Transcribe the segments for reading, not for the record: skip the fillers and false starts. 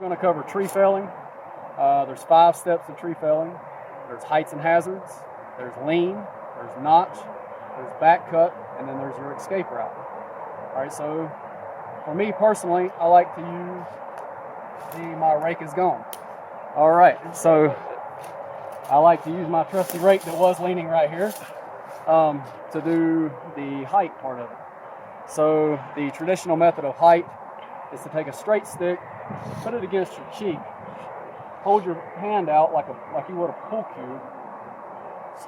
going to cover tree felling. There's 5 steps of tree felling. There's heights and hazards. There's lean. There's notch. There's back cut, and then there's your escape route. All right, so for me personally, I like to use my rake is gone. All right, so I like to use my trusty rake that was leaning right here to do the height part of it. So the traditional method of height is to take a straight stick, put it against your cheek, hold your hand out like you would a pool cue,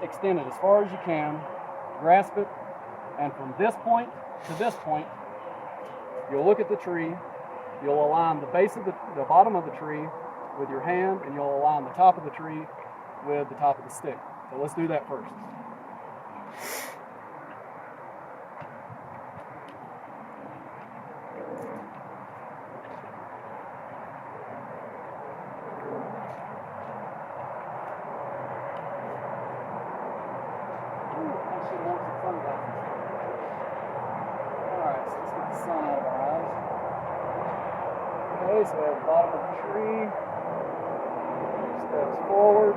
extend it as far as you can, grasp it, and from this point to this point, you'll look at the tree, you'll align the base of the bottom of the tree with your hand, and you'll align the top of the tree with the top of the stick. So let's do that first. Okay, so we have the bottom of the tree, steps forward.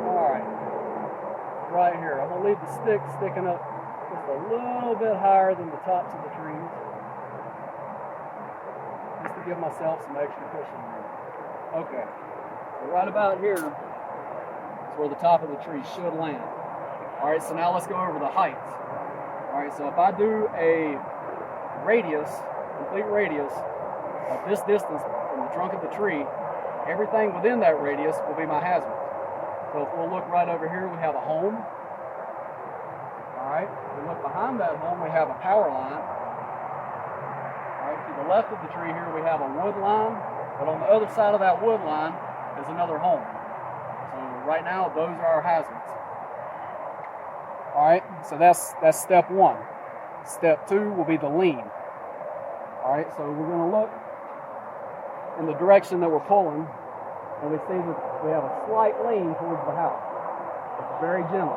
Alright, right here, I'm going to leave the stick sticking up just a little bit higher than the tops of the trees, just to give myself some extra cushion there. Okay, so right about here is where the top of the tree should land. Alright, so now let's go over the heights. Alright, so if I do a radius, complete radius, of this distance from the trunk of the tree, everything within that radius will be my hazard. So if we'll look right over here, we have a home. Alright, if we look behind that home, we have a power line. Alright, to the left of the tree here, we have a wood line, but on the other side of that wood line is another home. So right now, those are our hazards. Alright, so that's step 1. Step 2 will be the lean. Alright, so we're going to look in the direction that we're pulling, and we see that we have a slight lean towards the house. It's very gentle.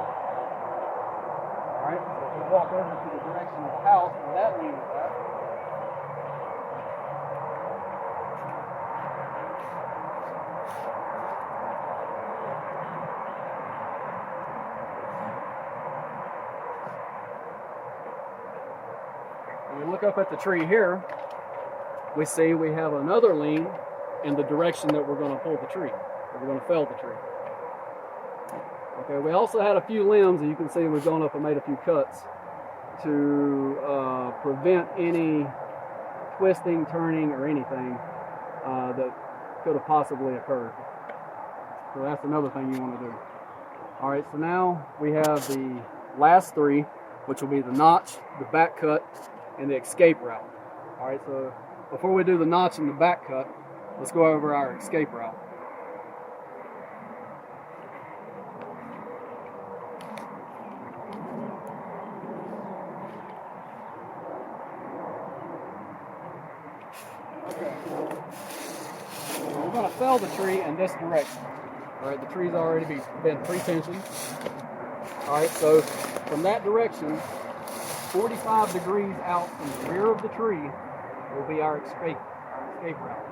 Alright, so if we walk over to the direction of the house where that lean is at, and we look up at the tree here, we see we have another lean in the direction that we're going to pull the tree, or we're going to fell the tree. Okay, we also had a few limbs, and you can see we've gone up and made a few cuts to prevent any twisting, turning, or anything that could have possibly occurred. So that's another thing you want to do. All right, so now we have the last 3, which will be the notch, the back cut, and the escape route. All right, so before we do the notch and the back cut, let's go over our escape route. Okay. We're going to fell the tree in this direction. All right, the tree's already been pre-tensioned. All right, so from that direction, 45 degrees out from the rear of the tree will be our escape route.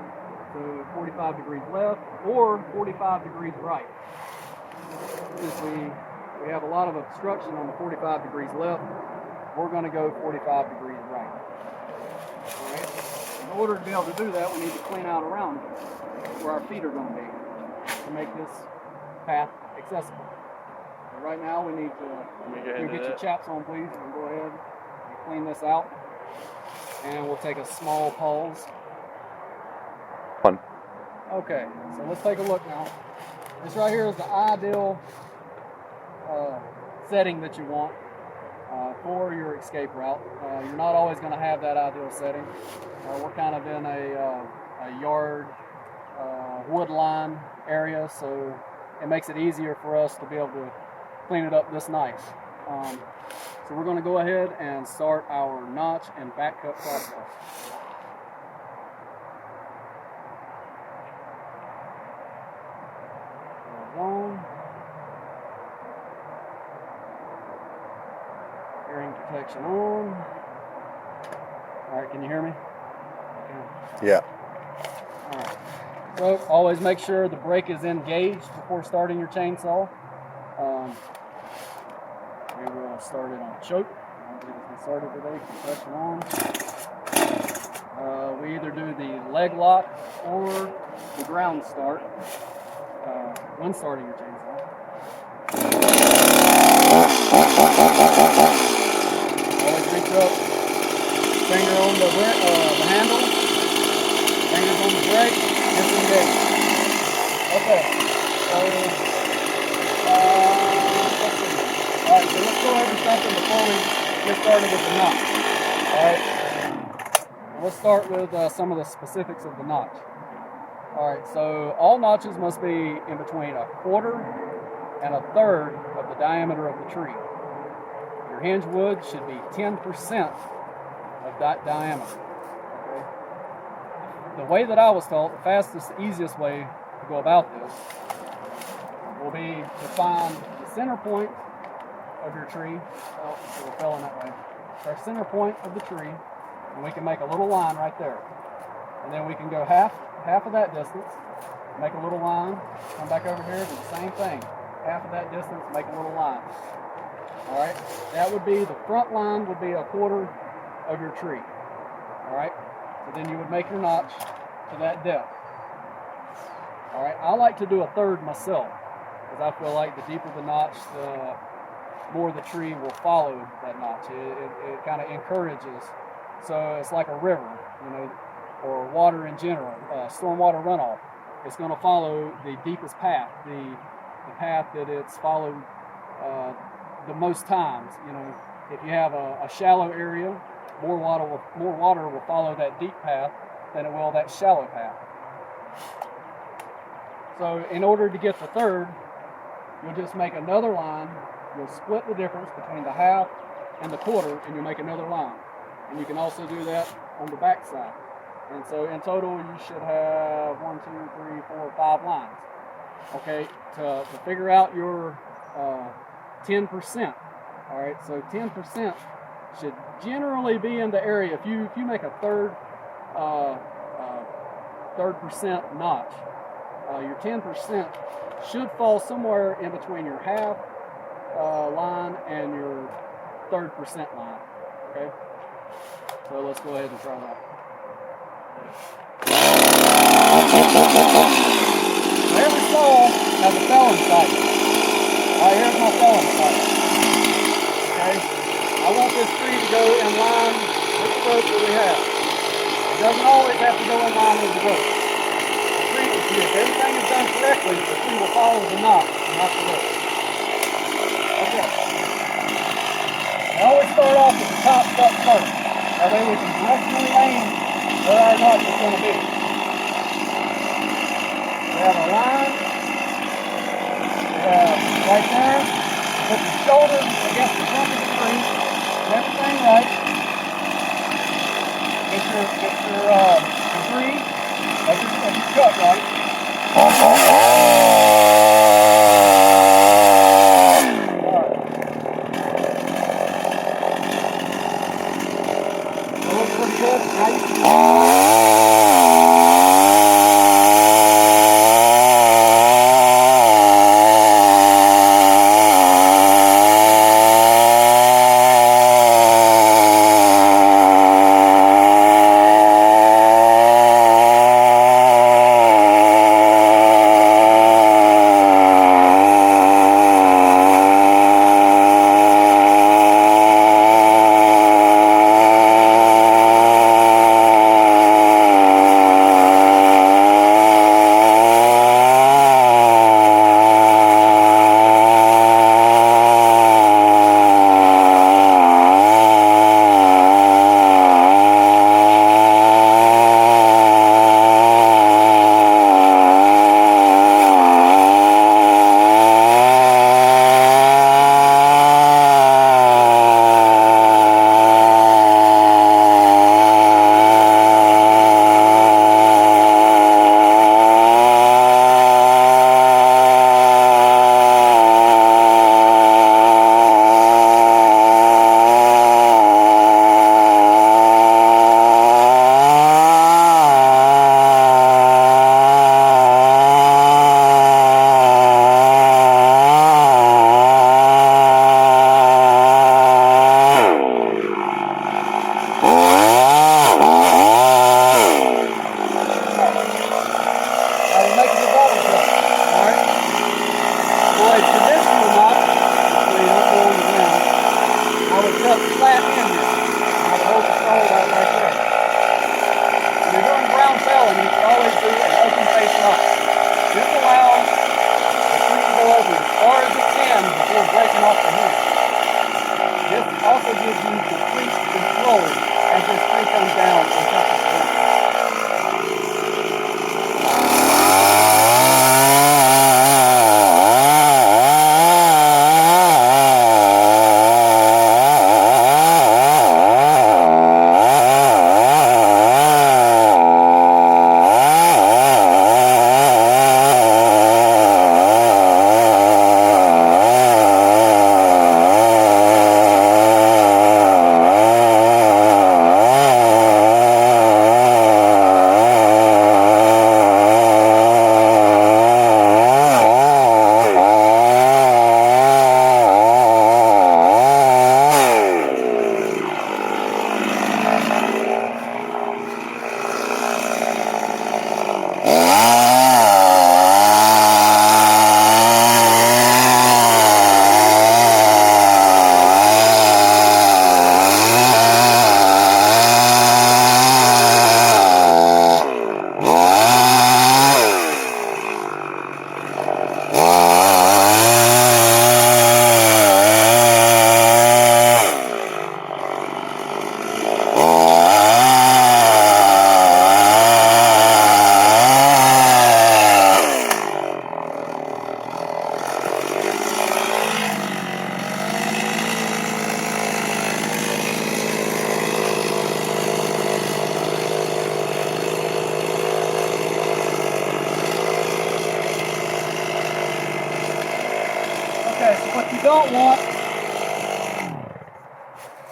So 45 degrees left or 45 degrees right. Since we have a lot of obstruction on the 45 degrees left, we're going to go 45 degrees right. All right. In order to be able to do that, we need to clean out around where our feet are going to be to make this path accessible. So right now we need to get your chaps on, please, and go ahead and clean this out. And we'll take a small pause. Fun. Okay, so let's take a look now. This right here is the ideal setting that you want for your escape route. You're not always going to have that ideal setting. We're kind of in a yard wood line area, so it makes it easier for us to be able to clean it up this nice. So we're going to go ahead and start our notch and back cut process. On. Hearing protection on. All right, can you hear me? Yeah. All So always make sure the brake is engaged before starting your chainsaw. We will start it on choke. I'll get this one started today. Compression on. We either do the leg lock or the ground start when starting your chainsaw. Always reach up, finger on the handle, fingers on the brake, disengage. Okay, so let's see. Alright, so let's go ahead and something before we get started with the notch. Alright, let's start with some of the specifics of the notch. Alright, so all notches must be in between 1/4 and 1/3 of the diameter of the tree. Your hinge wood should be 10% of that diameter. Okay? The way that I was taught, the fastest, easiest way to go about this will be to find the center point of your tree. Oh, it fell in that way. Our center point of the tree, and we can make a little line right there. And then we can go half of that distance, make a little line, come back over here, do the same thing. Half of that distance, make a little line. All right, that would be, the front line would be 1/4 of your tree. All right, so then you would make your notch to that depth. All right, I like to do 1/3 myself because I feel like the deeper the notch, the more the tree will follow that notch. It kind of encourages. So it's like a river, you know, or water in general, stormwater runoff. It's going to follow the deepest path, the path that it's followed the most times. You know, if you have a shallow area, more water will follow that deep path than it will that shallow path. So in order to get the 1/3, you'll just make another line. You'll split the difference between the half and the 1/4, and you'll make another line. And you can also do that on the back side. And so in total, you should have 1, 2, 3, 4, 5 lines. Okay, to figure out your 10%. All right, so 10% should generally be in the area. If you make a 1/3 percent notch, your 10% should fall somewhere in between your half line and your 1/3 line. Okay, so let's go ahead and try that. Every saw has a felon sight. Alright, here's my felon sight. Okay, I want this tree to go in line with the rope that we have. It doesn't always have to go in line with the rope. The tree, if everything is done correctly, the tree will follow the notch, not the rope. Okay. I always start off with the top step first. That way we can directionally aim where our notch is going to be. We have a line. We have right there. Put your shoulder against the front of the tree. Get everything right. Get your debris. Make your cut right. Pretty good. Now you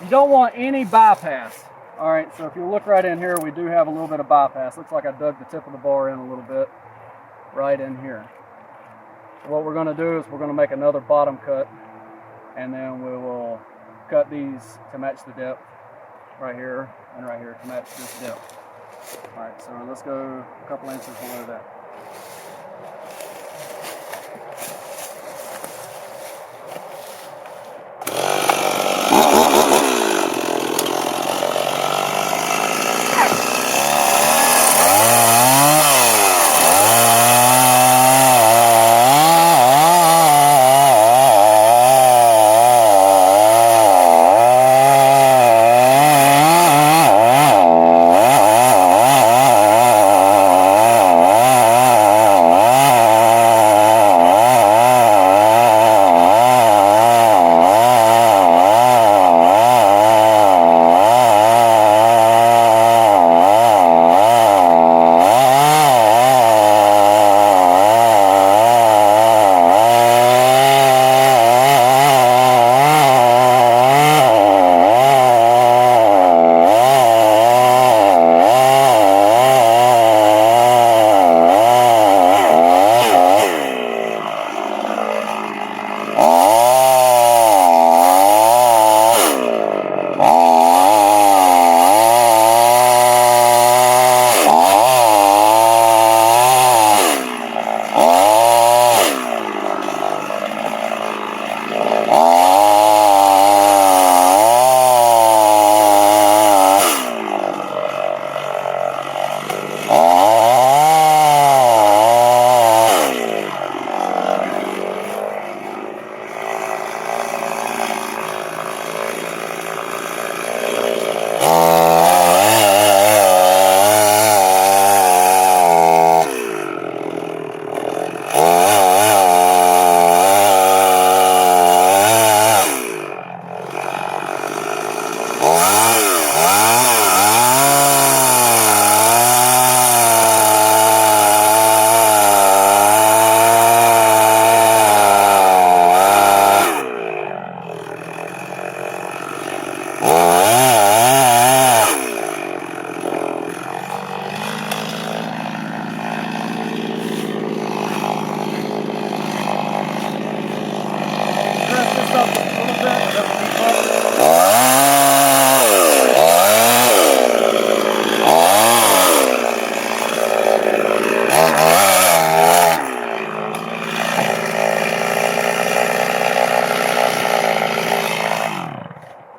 don't want any bypass. All right, so if you look right in here, we do have a little bit of bypass. Looks like I dug the tip of the bar in a little bit right in here. So what we're going to do is we're going to make another bottom cut, and then we will cut these to match the depth right here and right here to match this depth. All right, so let's go a couple inches below that.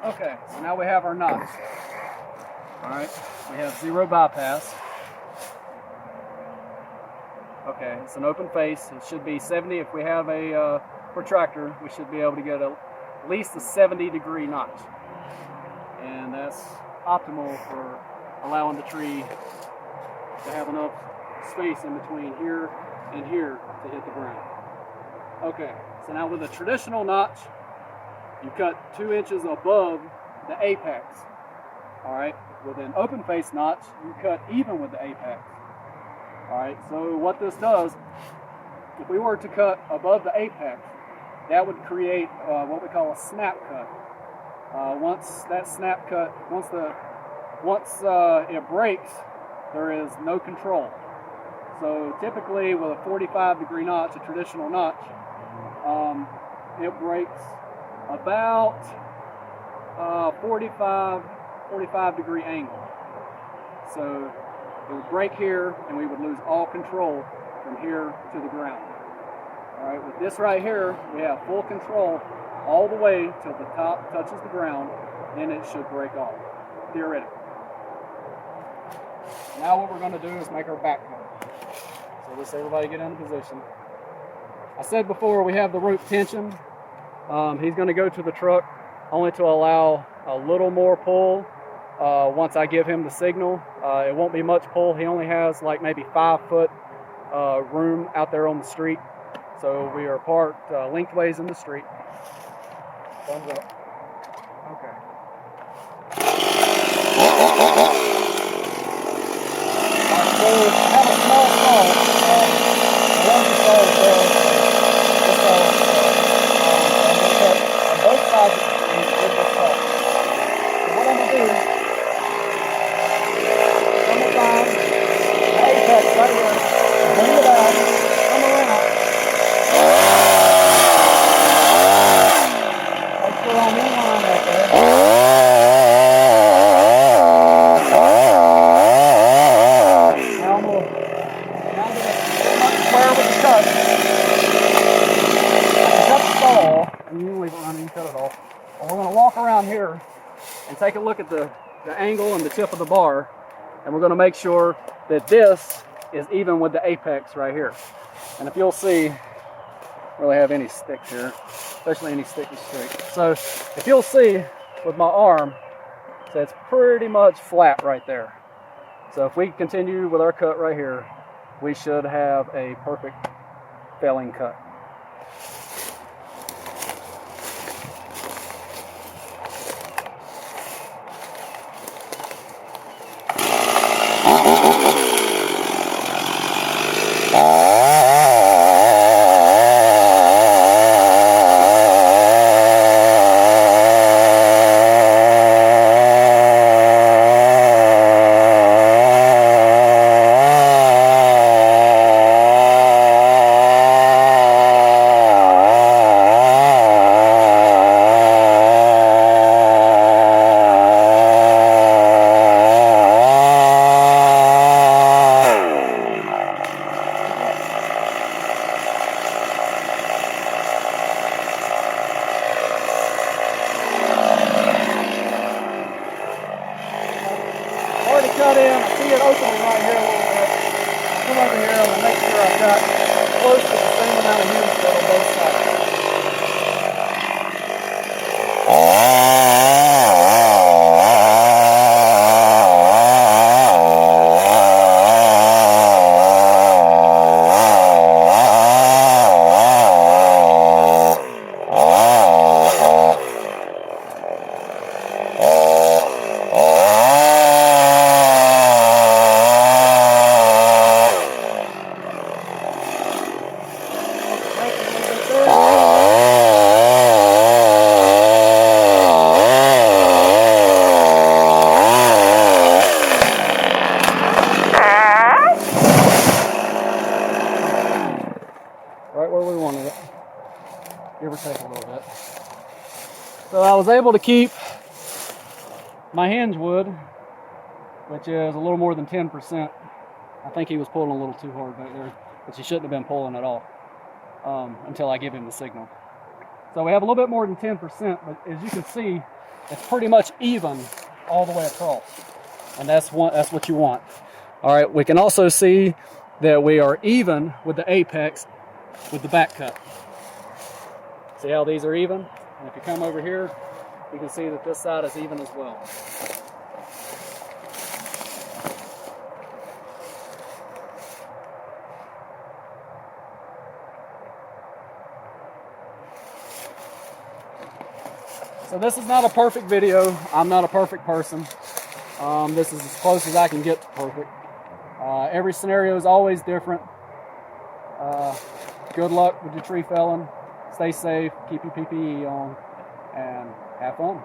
Okay, so now we have our notch. All right, we have 0 bypass. Okay, it's an open face. It should be 70. If we have a protractor, we should be able to get at least a 70-degree notch. And that's optimal for allowing the tree to have enough space in between here and here to hit the ground. Okay, so now with a traditional notch, you cut 2 inches above the apex. All right, with an open face notch, you cut even with the apex. All right, so what this does, if we were to cut above the apex, that would create what we call a snap cut. Once that snap cut, once it breaks, there is no control. So typically with a 45-degree notch, a traditional notch, it breaks about 45-degree angle. So it would break here, and we would lose all control from here to the ground. All right, with this right here, we have full control all the way till the top touches the ground, then it should break off, theoretically. Now what we're going to do is make our back cut. So let's everybody get into position. I said before we have the rope tension. He's going to go to the truck only to allow a little more pull once I give him the signal. It won't be much pull. He only has like maybe 5 foot room out there on the street. So we are parked lengthways in the street. Thumbs up. Okay. So have a small saw. The larger saw is there. This saw is there. I'm going to cut right here. Bring it out. Come around. Make sure I'm in line right there. Now I'm going to square with the cut. Cut the stall, and you can leave it running, cut it off. And we're going to walk around here and take a look at the angle and the tip of the bar, and we're going to make sure that this is even with the apex right here. And if you'll see, I don't really have any sticks here, especially any sticky straight. So if you'll see with my arm, so it's pretty much flat right there. So if we continue with our cut right here, we should have a perfect felling cut. Already cut in. I see it opening right here a little bit. Come over here. I'm going to make sure I've got close to the same amount of hinge foot on both sides. Right where we wanted it, give or take a little bit. So I was able to keep my hinge wood, which is a little more than 10%. I think he was pulling a little too hard back there, which he shouldn't have been pulling at all until I give him the signal. So we have a little bit more than 10%, but as you can see, it's pretty much even all the way across, and that's what you want. All right, we can also see that we are even with the apex with the back cut. See how these are even? And if you come over here, you can see that this side is even as well. So this is not a perfect video. I'm not a perfect person. This is as close as I can get to perfect. Every scenario is always different. Good luck with your tree felling. Stay safe, keep your PPE on, and have fun.